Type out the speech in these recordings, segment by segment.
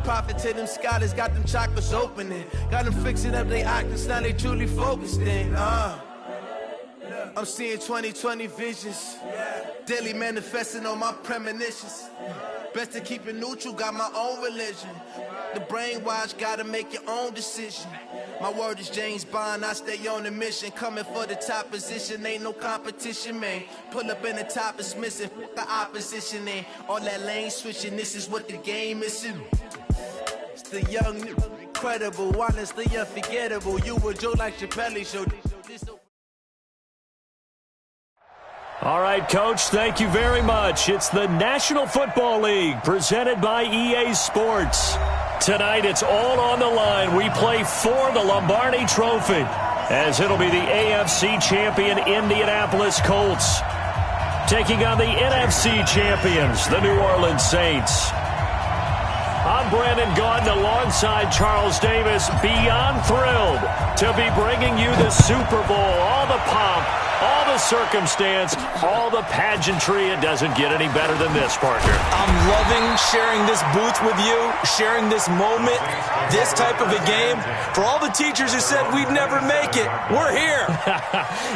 profit to them scholars, got them chakras opening. Got them fixing up their octaves, now they truly focused in. I'm seeing 2020 visions, daily manifesting on my premonitions. Best to keep it neutral, got my own religion. The brainwash, gotta make your own decision. My word is James Bond, I stay on a mission. Coming for the top position, ain't no competition, man. Pull up in the top, it's missing, fuck the opposition, and all that lane switching, this is what the game is. It's the young, incredible, honestly unforgettable. You were Joe like Chappelle show. All right, Coach, thank you very much. It's the National Football League presented by EA Sports. Tonight, it's all on the line. We play for the Lombardi Trophy, as it'll be the AFC champion Indianapolis Colts taking on the NFC champions, the New Orleans Saints. I'm Brandon Gaudin alongside Charles Davis, beyond thrilled to be bringing you the Super Bowl. All the pomp, all the circumstance, all the pageantry. It doesn't get any better than this, partner. I'm loving sharing this booth with you, sharing this moment, this type of a game. For all the teachers who said we'd never make it, we're here.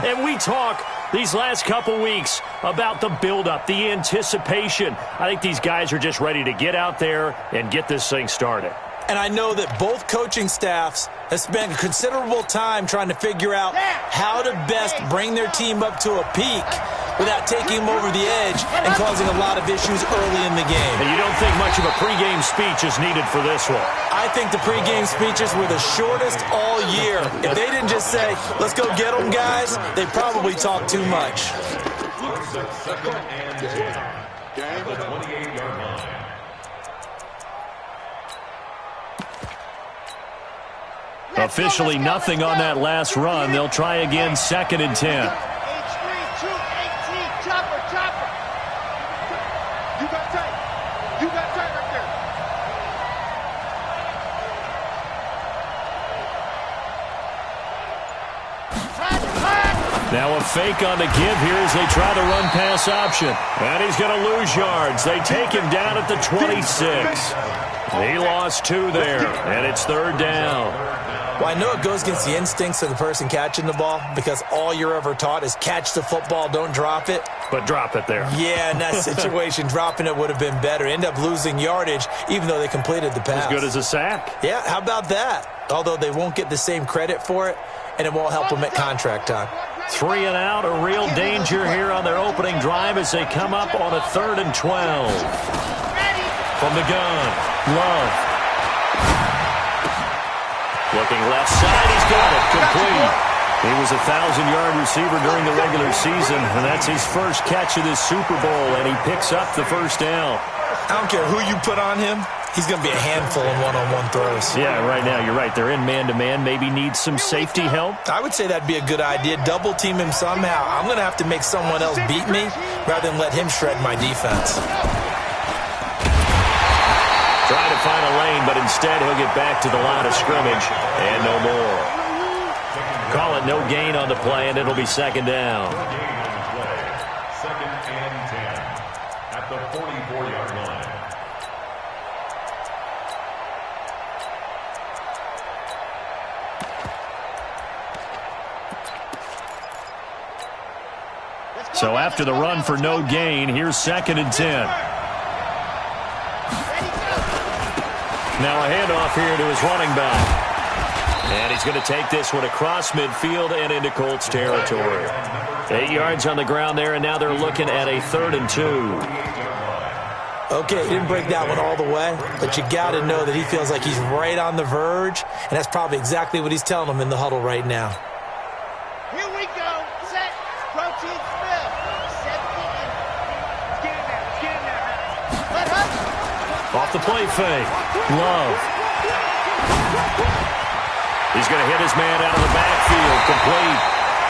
And we talk these last couple weeks about the buildup, the anticipation. I think these guys are just ready to get out there and get this thing started. And I know that both coaching staffs have spent considerable time trying to figure out how to best bring their team up to a peak without taking them over the edge and causing a lot of issues early in the game. And you don't think much of a pregame speech is needed for this one? I think the pregame speeches were the shortest all year. If they didn't just say, let's go get them, guys, they probably talked too much. Second and 10 at the 28-yard line. Officially nothing on that last run. They'll try again, second and 10. H3, 218, chopper. You got tight. Right there. Now a fake on the give here as they try the run pass option. And he's going to lose yards. They take him down at the 26. He lost 2 there, and it's third down. Well, I know it goes against the instincts of the person catching the ball because all you're ever taught is catch the football, don't drop it. But drop it there. Yeah, in that situation, dropping it would have been better. End up losing yardage, even though they completed the pass. As good as a sack. Yeah, how about that? Although they won't get the same credit for it, and it won't help them at contract time. 3 and out, a real danger here on their opening drive as they come up on a 3rd and 12. From the gun, Love. Looking left side, he's got it, complete. He was a 1,000-yard receiver during the regular season, and that's his first catch of this Super Bowl, and he picks up the first down. I don't care who you put on him, he's going to be a handful in one-on-one throws. Yeah, right now, you're right. They're in man-to-man, maybe need some safety help. I would say that'd be a good idea. Double team him somehow. I'm going to have to make someone else beat me rather than let him shred my defense. Trying to find a lane, but instead he'll get back to the line of scrimmage and no more. Call it no gain on the play, and it'll be second down. Second and 10 at the 44-yard line. So after the run for no gain, here's second and 10. Now a handoff here to his running back. And he's going to take this one across midfield and into Colts territory. 8 yards on the ground there, and now they're looking at a 3rd and 2. Okay, he didn't break that one all the way, but you got to know that he feels like he's right on the verge, and that's probably exactly what he's telling them in the huddle right now. Here we go. Set. Protein spill. 17. Get in there. Let up. Off the play fake. Love. He's going to hit his man out of the backfield. Complete.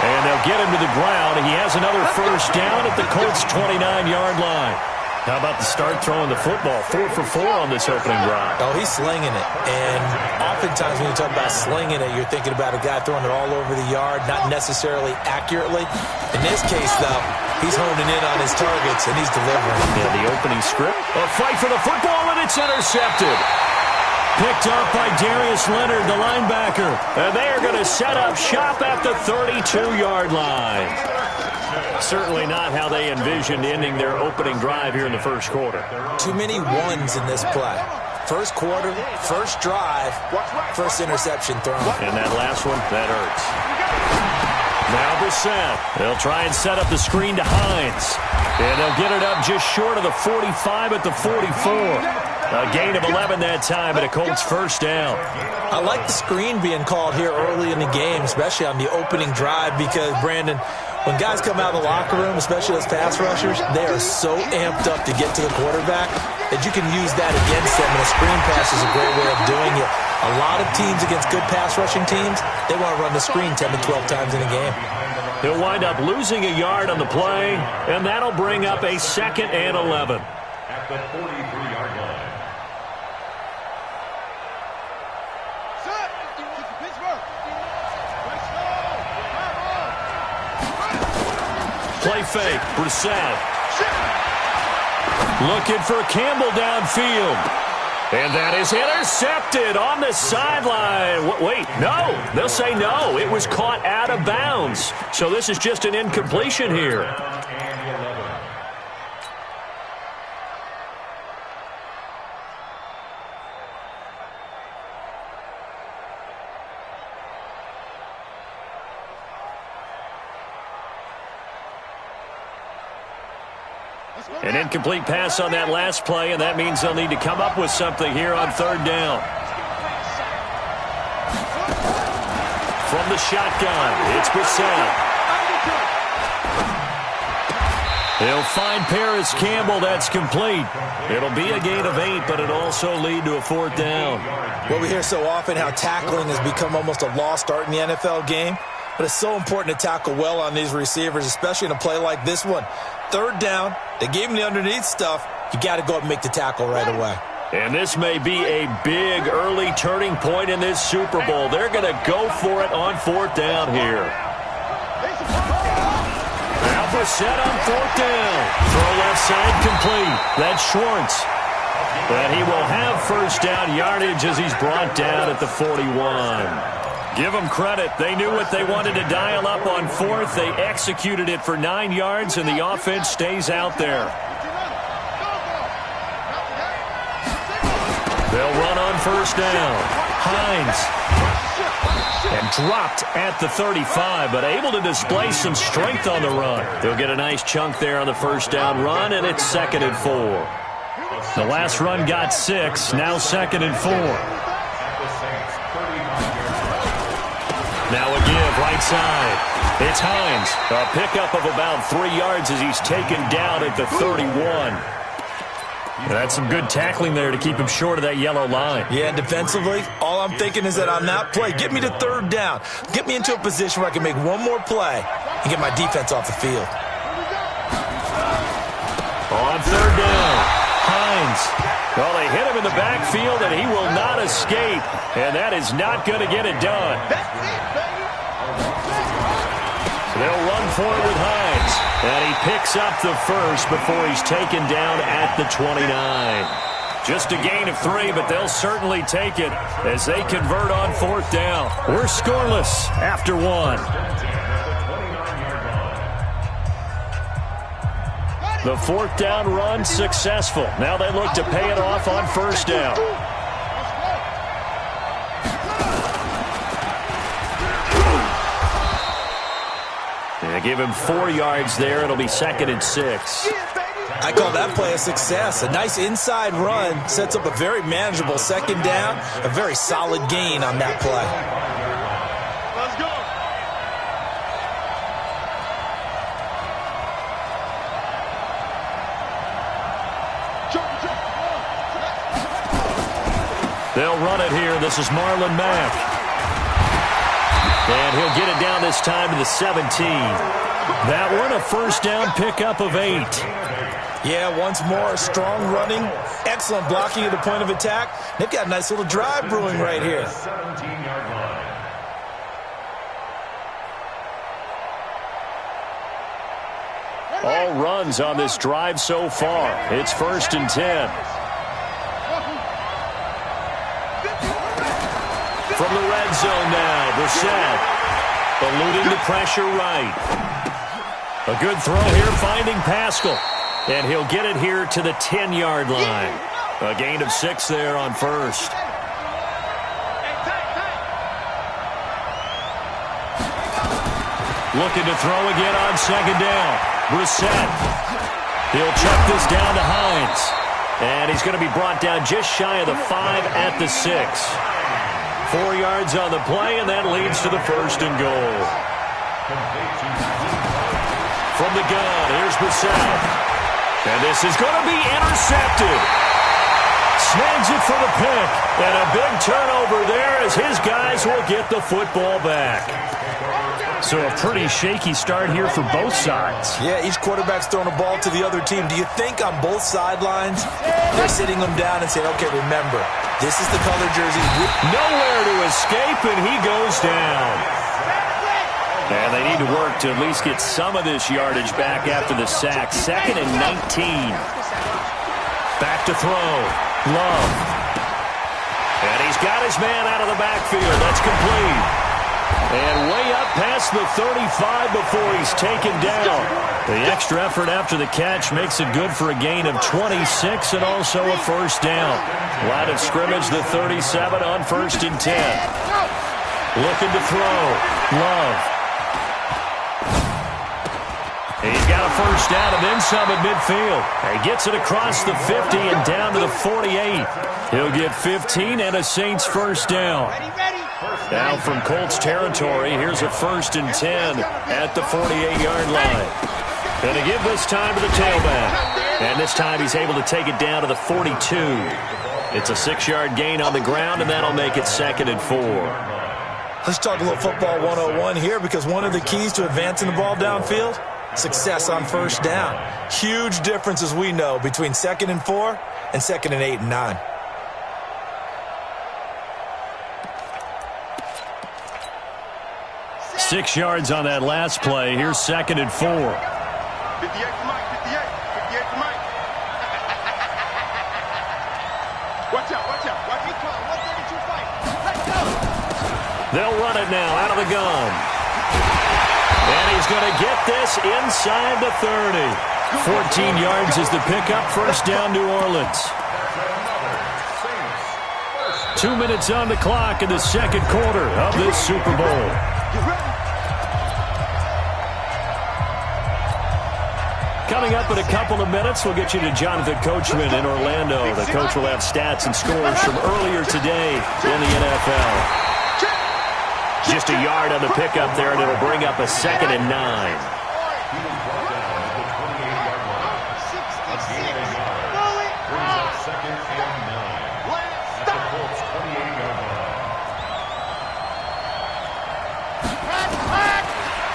And they'll get him to the ground. He has another first down at the Colts' 29-yard line. How about the start throwing the football? 4 for 4 on this opening drive. Oh, he's slinging it. And oftentimes when you talk about slinging it, you're thinking about a guy throwing it all over the yard, not necessarily accurately. In this case, though, he's honing in on his targets, and he's delivering. Yeah, the opening script. A fight for the football, and it's intercepted. picked up by Darius Leonard, the linebacker. And they are going to set up shop at the 32-yard line. Certainly not how they envisioned ending their opening drive here in the first quarter. Too many ones in this play. First quarter, first drive, first interception thrown. And that last one, that hurts. Now Brissett. They'll try and set up the screen to Hines. And they'll get it up just short of the 45 at the 44. A gain of 11 that time and a Colts first down. I like the screen being called here early in the game, especially on the opening drive, because, Brandon, when guys come out of the locker room, especially those pass rushers, they are so amped up to get to the quarterback that you can use that against them, and a screen pass is a great way of doing it. A lot of teams against good pass rushing teams, they want to run the screen 10 to 12 times in a game. He'll wind up losing a yard on the play, and that'll bring up a 2nd and 11. At the 43-yard line. Play fake, Brissett. Looking for Campbell downfield. And that is intercepted on the sideline. Wait, no. They'll say no. It was caught out of bounds. So this is just an incompletion here. An incomplete pass on that last play, and that means they'll need to come up with something here on 3rd down. From the shotgun, it's Brissett. He'll find Paris Campbell. That's complete. It'll be a gain of 8, but it'll also lead to a 4th down. Well, we hear so often how tackling has become almost a lost art in the NFL game, but it's so important to tackle well on these receivers, especially in a play like this one. 3rd down, they gave him the underneath stuff. You got to go up and make the tackle right away. And this may be a big early turning point in this Super Bowl. They're going to go for it on 4th down here. Now Brissett on 4th down. Throw left side complete. That's Schwartz. But he will have first down yardage as he's brought down at the 41. Give them credit. They knew what they wanted to dial up on 4th. They executed it for 9 yards, and the offense stays out there. They'll run on first down. Hines. And dropped at the 35, but able to display some strength on the run. They'll get a nice chunk there on the first down run, and it's 2nd and 4. The last run got 6, now 2nd and 4. Now a give, right side. It's Hines. A pickup of about 3 yards as he's taken down at the 31. That's some good tackling there to keep him short of that yellow line. Yeah, defensively, all I'm thinking is that on that play, get me to 3rd down. Get me into a position where I can make one more play and get my defense off the field. On 3rd down, Hines. Well, they hit him in the backfield, and he will not escape. And that is not going to get it done. They'll run for it with Hines. And he picks up the first before he's taken down at the 29. Just a gain of 3, but they'll certainly take it as they convert on 4th down. We're scoreless after 1. The 4th down run successful. Now they look to pay it off on first down. They give him 4 yards there. It'll be 2nd and 6. I call that play a success. A nice inside run sets up a very manageable 2nd down. A very solid gain on that play. Let's go. They'll run it here. This is Marlon Mack. And he'll get it down this time to the 17. That one, a first down pickup of 8. Yeah, once more, strong running, excellent blocking at the point of attack. They've got a nice little drive brewing right here. All runs on this drive so far. It's 1st and 10. From the red zone now, Brissett eluding the pressure right. A good throw here, finding Pascal. And he'll get it here to the 10-yard line. A gain of 6 there on first. Looking to throw again on second down. Brissett. He'll check this down to Hines. And he's going to be brought down just shy of the 5 at the 6. 4 yards on the play, and that leads to the first and goal. From the gun, here's Brissett. And this is going to be intercepted. Snags it for the pick. And a big turnover there as his guys will get the football back. So a pretty shaky start here for both sides. Yeah, each quarterback's throwing a ball to the other team. Do you think on both sidelines they're sitting them down and saying, okay, remember, this is the color jersey. Nowhere to escape, and he goes down. And they need to work to at least get some of this yardage back after the sack. 2nd and 19. Back to throw. Love. And he's got his man out of the backfield. That's complete. And way up past the 35 before he's taken down. The extra effort after the catch makes it good for a gain of 26 and also a first down. Line of scrimmage, the 37 on 1st and 10. Looking to throw. Love. He's got a first down and then some at midfield. He gets it across the 50 and down to the 48. He'll get 15 and a Saints first down. Now from Colts territory, here's a 1st and 10 at the 48-yard line. Going to give this time to the tailback. And this time he's able to take it down to the 42. It's a 6-yard gain on the ground, and that'll make it 2nd and 4. Let's talk a little football 101 here, because one of the keys to advancing the ball downfield, success on first down. Huge difference, as we know, between 2nd and 4 and 2nd and 8 and 9. Six yards on that last play. Here's 2nd and 4. 58 to Mike, 58 to Mike. Watch out. Watch me call. 132 fight. Let's go. They'll run it now out of the gun. And he's going to get this inside the 30. 14 yards is the pickup. First down, New Orleans. 2 minutes on the clock in the second quarter of this Super Bowl. Coming up in a couple of minutes, we'll get you to Jonathan Coachman in Orlando. The coach will have stats and scores from earlier today in the NFL. Just a yard on the pickup there, and it'll bring up a 2nd and 9.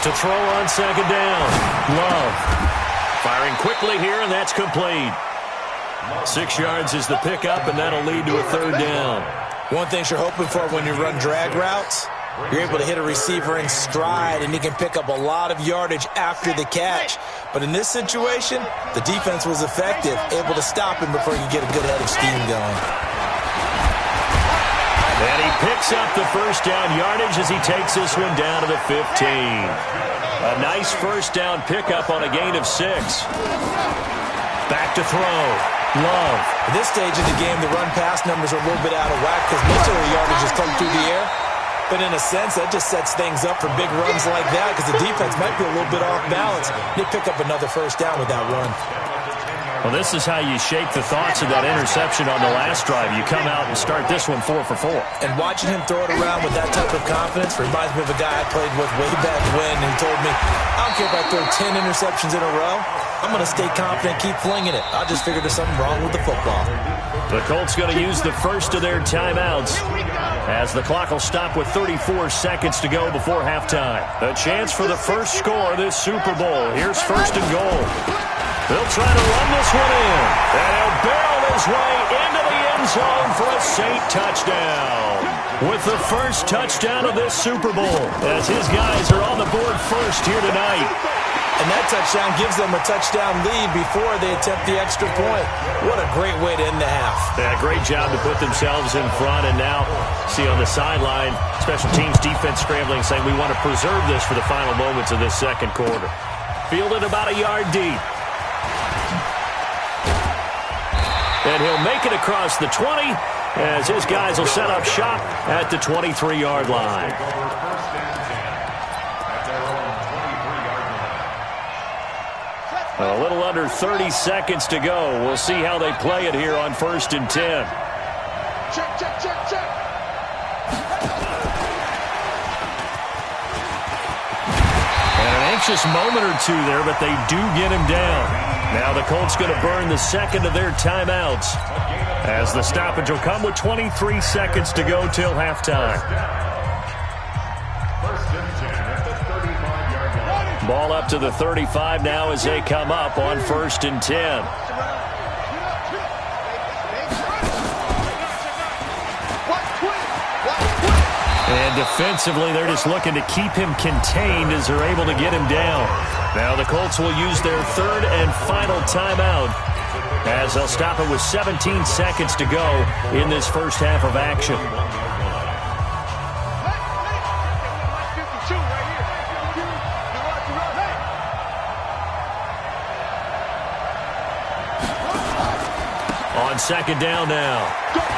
To throw on second down. Love. Firing quickly here, and that's complete. 6 yards is the pickup, and that'll lead to a 3rd down. One thing you're hoping for when you run drag routes, you're able to hit a receiver in stride, and he can pick up a lot of yardage after the catch. But in this situation, the defense was effective, able to stop him before he could get a good head of steam going. And he picks up the first down yardage as he takes this one down to the 15. A nice first down pickup on a gain of 6. Back to throw. Love. At this stage in the game, the run-pass numbers are a little bit out of whack because most of the yardage has come through the air. But in a sense, that just sets things up for big runs like that because the defense might be a little bit off balance. They pick up another first down with that run. Well, this is how you shake the thoughts of that interception on the last drive. You come out and start this one 4 for 4. And watching him throw it around with that type of confidence reminds me of a guy I played with way back when who told me, I don't care if I throw 10 interceptions in a row. I'm going to stay confident, keep flinging it. I just figured there's something wrong with the football. The Colts going to use the first of their timeouts as the clock will stop with 34 seconds to go before halftime. A chance for the first score of this Super Bowl. Here's 1st and goal. They'll try to run this one in. And he'll barrel his way into the end zone for a Saint touchdown. With the first touchdown of this Super Bowl, as his guys are on the board first here tonight. And that touchdown gives them a touchdown lead before they attempt the extra point. What a great way to end the half. Yeah, great job to put themselves in front. And now, see on the sideline, special teams defense scrambling, saying we want to preserve this for the final moments of this second quarter. Fielded about a yard deep. And he'll make it across the 20 as his guys will set up shop at the 23-yard line. A little under 30 seconds to go. We'll see how they play it here on 1st and 10. Check, check, check, check. And an anxious moment or two there, but they do get him down. Now the Colts going to burn the second of their timeouts as the stoppage will come with 23 seconds to go till halftime. Ball up to the 35 now as they come up on 1st and 10. And defensively, they're just looking to keep him contained as they're able to get him down. Now the Colts will use their third and final timeout as they'll stop it with 17 seconds to go in this first half of action. On second down now,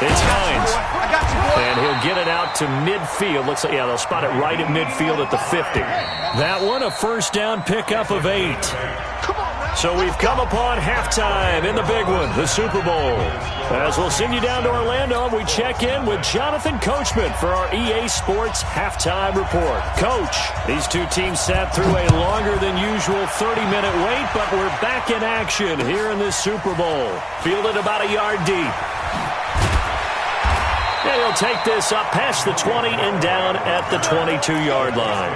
it's Hines. And he'll get it out to midfield. Looks like, yeah, they'll spot it right at midfield at the 50. That one, a first down pickup of 8. So we've come upon halftime in the big one, the Super Bowl. As we'll send you down to Orlando, we check in with Jonathan Coachman for our EA Sports Halftime Report. Coach, these two teams sat through a longer than usual 30-minute wait, but we're back in action here in this Super Bowl. Fielded about a yard deep. And he'll take this up past the 20 and down at the 22-yard line.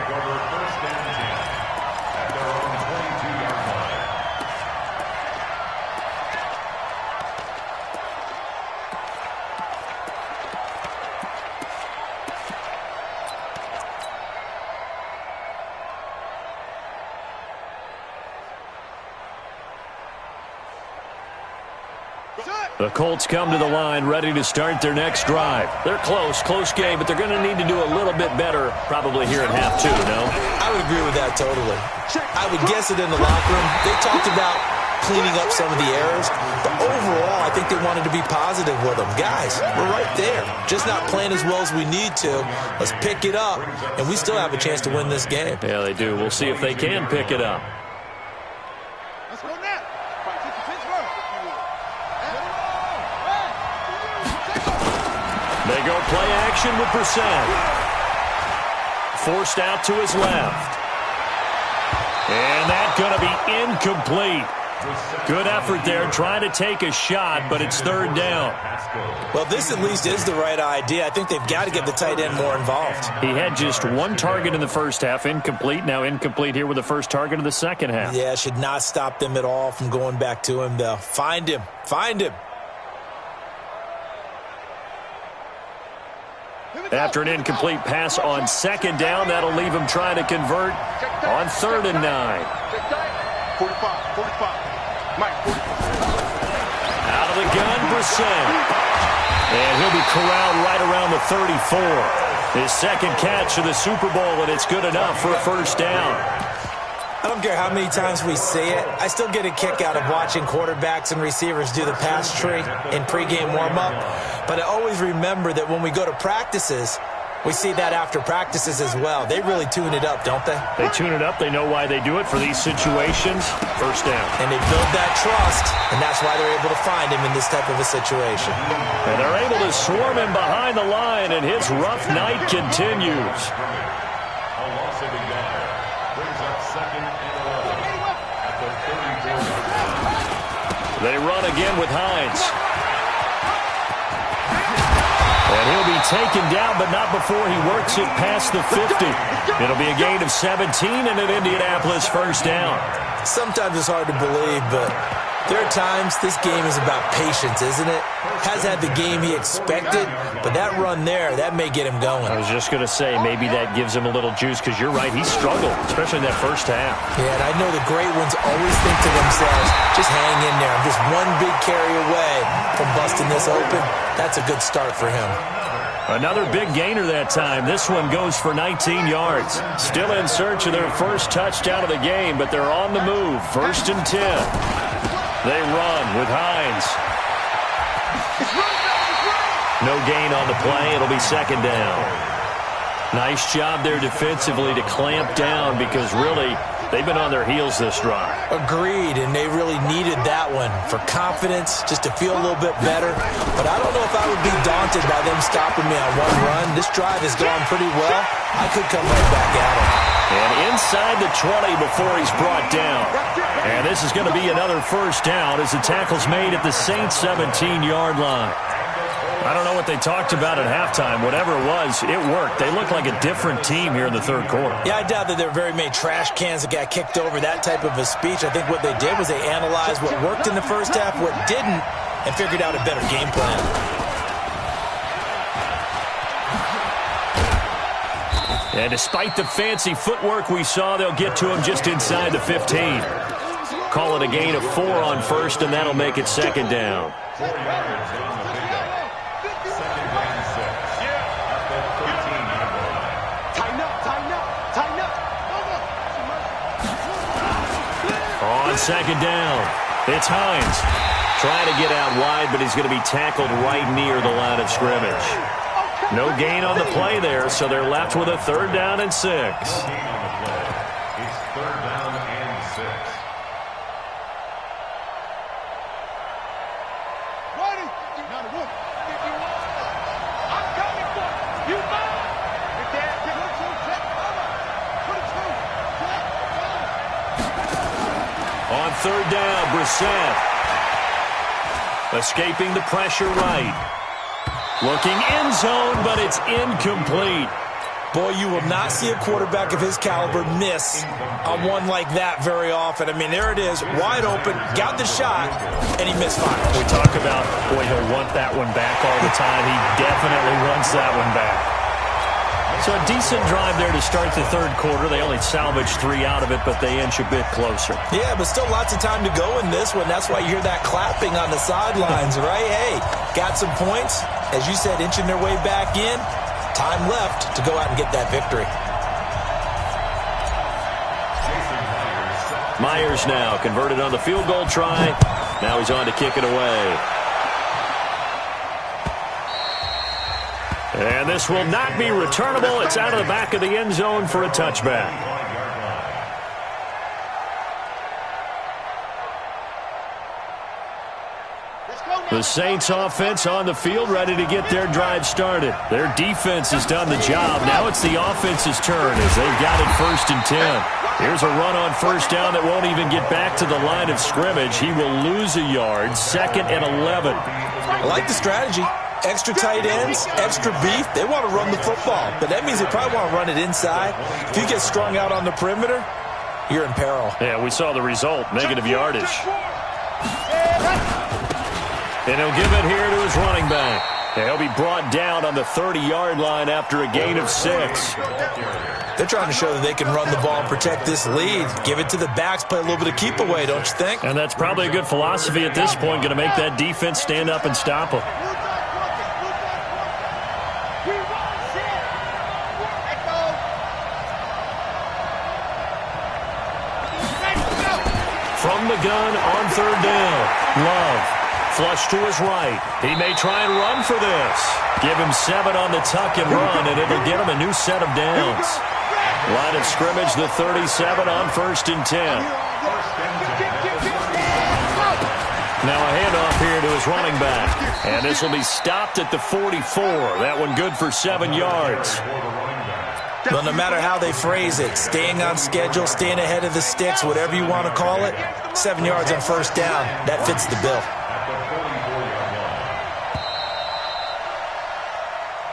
The Colts come to the line ready to start their next drive. They're close game, but they're going to need to do a little bit better probably here in half two, no? I would agree with that totally. I would guess it in the locker room. They talked about cleaning up some of the errors, but overall I think they wanted to be positive with them. Guys, we're right there. Just not playing as well as we need to. Let's pick it up, and we still have a chance to win this game. Yeah, they do. We'll see if they can pick it up. Let's go now. They go play action with Brissett. Forced out to his left. And that's going to be incomplete. Good effort there, trying to take a shot, but it's third down. Well, this at least is the right idea. I think they've got to get the tight end more involved. He had just one target in the first half, incomplete. Now incomplete here with the first target of the second half. Yeah, should not stop them at all from going back to him, though. Find him. Find him. After an incomplete pass on second down, that'll leave him trying to convert on 3rd and 9. 45. Mike, 45. Out of the gun, Brissett. And he'll be corralled right around the 34. His second catch of the Super Bowl, and it's good enough for a first down. I don't care how many times we see it. I still get a kick out of watching quarterbacks and receivers do the pass tree in pregame warm-up. But I always remember that when we go to practices, we see that after practices as well. They really tune it up, don't they? They tune it up. They know why they do it for these situations. First down. And they build that trust, and that's why they're able to find him in this type of a situation. And they're able to swarm him behind the line, and his rough night continues. They run again with Hines. And he'll be taken down, but not before he works it past the 50. It'll be a gain of 17 and an Indianapolis first down. Sometimes it's hard to believe, but There are times this game is about patience, isn't it? Has had the game he expected, but that run there, that may get him going. I was just going to say, maybe that gives him a little juice, because you're right, he struggled, especially in that first half. Yeah, and I know the great ones always think to themselves, just hang in there. I'm just one big carry away from busting this open. That's a good start for him. Another big gainer that time. This one goes for 19 yards. Still in search of their first touchdown of the game, but they're on the move. 1st and 10. They run with Hines. No gain on the play. It'll be 2nd down. Nice job there defensively to clamp down, because really they've been on their heels this drive. Agreed, and they really needed that one for confidence, just to feel a little bit better. But I don't know if I would be daunted by them stopping me on one run. This drive has gone pretty well. I could come right back at him. And inside the 20 before he's brought down. And this is going to be another 1st down as the tackle's made at the Saints' 17-yard line. I don't know what they talked about at halftime. Whatever it was, it worked. They look like a different team here in the 3rd quarter. Yeah, I doubt that there are very many trash cans that got kicked over, that type of a speech. I think what they did was they analyzed what worked in the first half, what didn't, and figured out a better game plan. And despite the fancy footwork we saw, they'll get to him just inside the 15. Call it a gain of 4 on 1st, and that'll make it 2nd down. 4 yards on the pickup. 2nd and 6. Tighten up. On 2nd down, it's Hines. Trying to get out wide, but he's going to be tackled right near the line of scrimmage. No gain on the play there, so they're left with a 3rd down and 6. No gain on the play. It's 3rd down and 6. Ready? Not a whoop. I'm coming for you. You mine. You're dead. On 3rd down, Brissett. Escaping the pressure right. Looking end zone, but it's incomplete. Boy, you will not see a quarterback of his caliber miss on one like that very often. I mean, there it is, wide open, got the shot, and he misfired. We talk about, boy, he'll want that one back all the time. He definitely wants that one back. So a decent drive there to start the 3rd quarter. They only salvaged 3 out of it, but they inch a bit closer. Yeah, but still lots of time to go in this one. That's why you hear that clapping on the sidelines, right? Hey, got some points. As you said, inching their way back in. Time left to go out and get that victory. Myers now converted on the field goal try. Now he's on to kick it away. And this will not be returnable. It's out of the back of the end zone for a touchback. The Saints offense on the field, ready to get their drive started. Their defense has done the job. Now it's the offense's turn as they've got it 1st and 10. Here's a run on 1st down that won't even get back to the line of scrimmage. He will lose a yard. 2nd and 11. I like the strategy. Extra tight ends, extra beef. They want to run the football, but that means they probably want to run it inside. If you get strung out on the perimeter, you're in peril. Yeah, we saw the result, negative yardage. And he'll give it here to his running back. And he'll be brought down on the 30-yard line after a gain of 6. They're trying to show that they can run the ball and protect this lead. Give it to the backs, play a little bit of keep away, don't you think? And that's probably a good philosophy at this point, going to make that defense stand up and stop them. From the gun on 3rd down, Love. Flush to his right. He may try and run for this. Give him 7 on the tuck and run, and it'll get him a new set of downs. Line of scrimmage, the 37 on 1st and 10. Now a handoff here to his running back. And this will be stopped at the 44. That one good for 7 yards. Well, no matter how they phrase it, staying on schedule, staying ahead of the sticks, whatever you want to call it, 7 yards on 1st down, that fits the bill.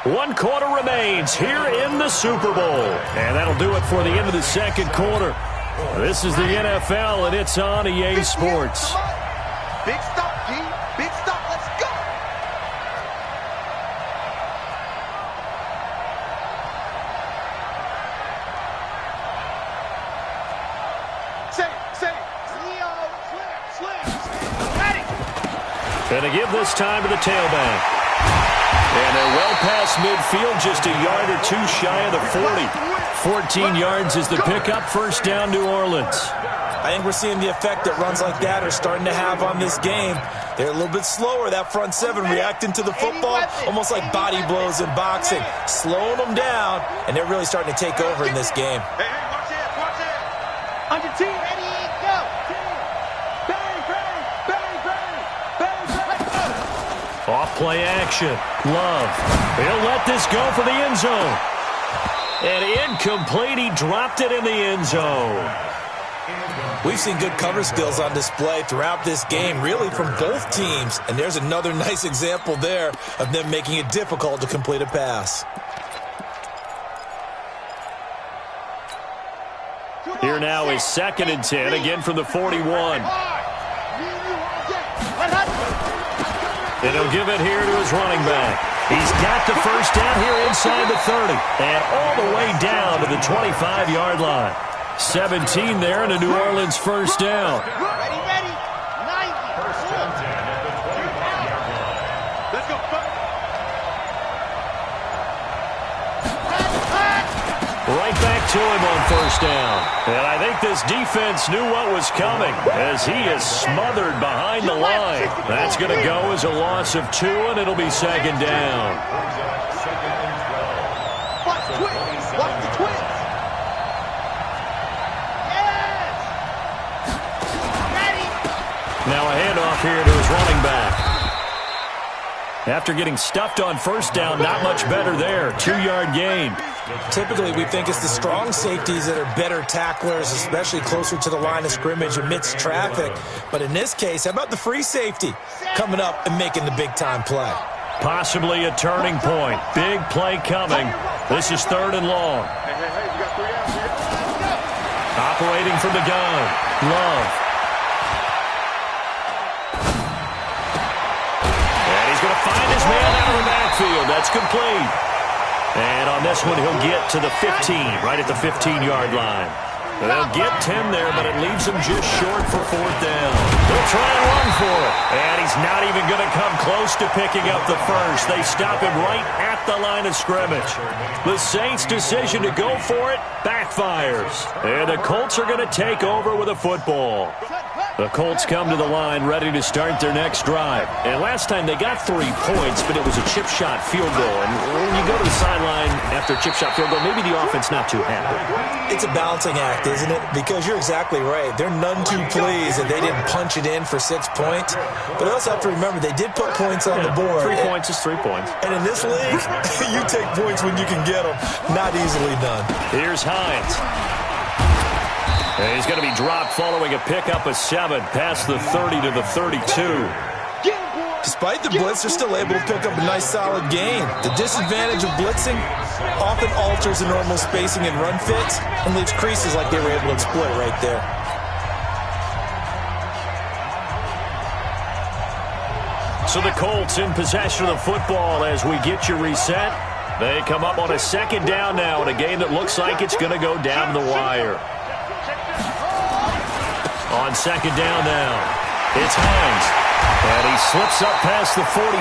1 quarter remains here in the Super Bowl. And that'll do it for the end of the 2nd quarter. This is the NFL, and it's on EA Sports. Big stop, G. Big stop. Let's go. Say. Leo, slip. Ready. And they give this time to the tailback. And they're well past midfield, just a yard or two shy of the 40. 14 yards is the pickup, first down, New Orleans. I think we're seeing the effect that runs like that are starting to have on this game. They're a little bit slower, that front seven, reacting to the football, almost like body blows in boxing, slowing them down, and they're really starting to take over in this game. Hey, watch it. On your team. Ready, go. Bang. Off play action. Love. He'll let this go for the end zone. And incomplete. He dropped it in the end zone. We've seen good cover skills on display throughout this game, really from both teams. And there's another nice example there of them making it difficult to complete a pass. Here now is 2nd and 10, again from the 41. And he'll give it here to his running back. He's got the first down here inside the 30. And all the way down to the 25-yard line. 17 there and a New Orleans first down. Ready. 90. First and 10 at the 25-yard line. Let's go. Right back to him on first down. And I think this defense knew what was coming as he is smothered behind the line. That's going to go as a loss of 2, and it'll be 2nd down. Second and 12. Watch the twins. Yes. Ready. Now a handoff here to his running back. After getting stuffed on first down, not much better there. 2-yard gain. Typically, we think it's the strong safeties that are better tacklers, especially closer to the line of scrimmage amidst traffic. But in this case, how about the free safety coming up and making the big-time play? Possibly a turning point. Big play coming. This is 3rd and long. Hey, you got 3 outs here. Operating from the gun. Love. And he's going to find his man out of the backfield. That's complete. And on this one, he'll get to the 15, right at the 15-yard line. They'll get 10 there, but it leaves him just short for 4th down. They'll try and run for it. And he's not even going to come close to picking up the first. They stop him right at the line of scrimmage. The Saints' decision to go for it backfires. And the Colts are going to take over with a football. The Colts come to the line ready to start their next drive. And last time they got 3 points, but it was a chip shot field goal. And when you go to the sideline after a chip shot field goal, maybe the offense not too happy. It's a balancing act, isn't it? Because you're exactly right. They're none too pleased that they didn't punch it in for 6 points. But I also have to remember they did put points on the board. 3 points is 3 points. And in this league, you take points when you can get them. Not easily done. Here's Hines. And he's going to be dropped following a pickup of 7 past the 30 to the 32. Despite the blitz, they're still able to pick up a nice solid gain. The disadvantage of blitzing often alters the normal spacing and run fits and leaves creases like they were able to exploit right there. So the Colts in possession of the football as we get you reset. They come up on a 2nd down now in a game that looks like it's going to go down the wire. On 2nd down now, it's Hines. And he slips up past the 45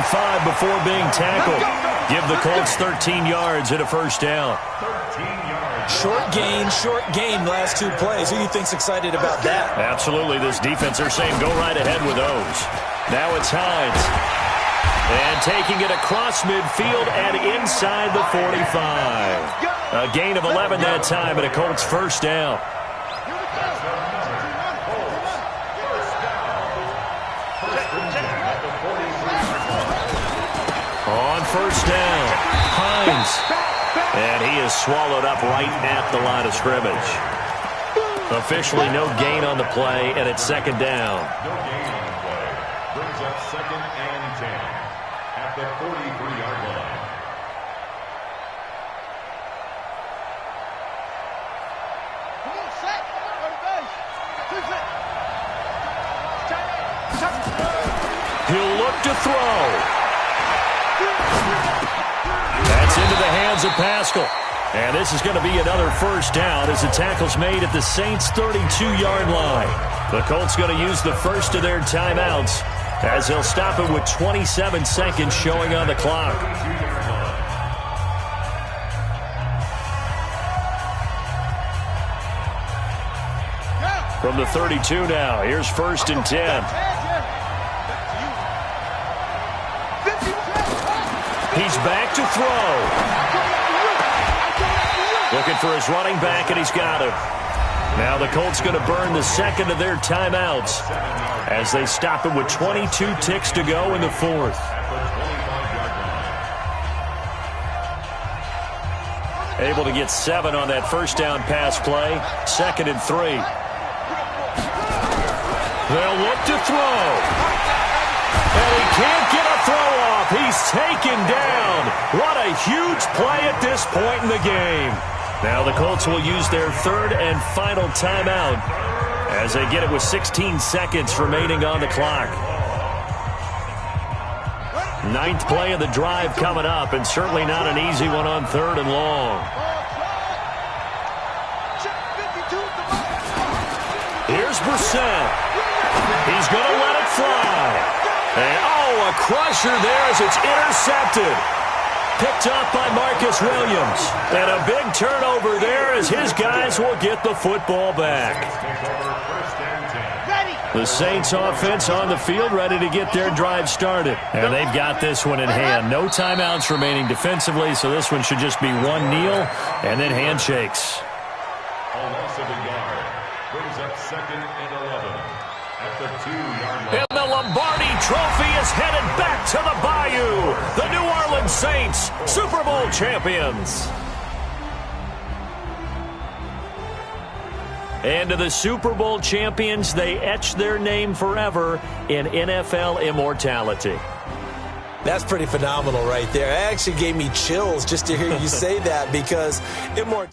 before being tackled. Give the Colts 13 yards and a first down. 13 yards. Short gain last 2 plays. Who do you think's excited about that? Absolutely. This defense, they're saying go right ahead with those. Now it's Hines. And taking it across midfield and inside the 45. A gain of 11 that time and a Colts first down. On first down, Hines. And he is swallowed up right at the line of scrimmage. Officially no gain on the play, and it's 2nd down. No gain on the play. Brings up 2nd and 10 at the 43-yard line. Come on, set. Go to base. 2 set. to throw. That's into the hands of Pascal. And this is going to be another first down as the tackle's made at the Saints' 32-yard line. The Colts going to use the first of their timeouts as they'll stop it with 27 seconds showing on the clock. From the 32 now, here's 1st and 10. He's back to throw. Looking for his running back, and he's got him. Now the Colts going to burn the second of their timeouts as they stop it with 22 ticks to go in the 4th. Able to get 7 on that first down pass play. 2nd and 3. They'll look to throw. And he can't get a throw off. He's taken down. What a huge play at this point in the game. Now the Colts will use their 3rd and final timeout as they get it with 16 seconds remaining on the clock. 9th play of the drive coming up, and certainly not an easy one on 3rd and long. Here's Brissett. He's going to let it fly. And, a crusher there as it's intercepted. Picked up by Marcus Williams. And a big turnover there as his guys will get the football back. The Saints offense on the field ready to get their drive started. And they've got this one in hand. No timeouts remaining defensively, so this one should just be one kneel and then handshakes. A loss of a yard brings up 2nd and 11 at the 2-yard line. And the Lombardi Trophy is headed back to the Bayou. The New Orleans Saints, Super Bowl champions. And to the Super Bowl champions, they etch their name forever in NFL immortality. That's pretty phenomenal right there. It actually gave me chills just to hear you say that because immortality.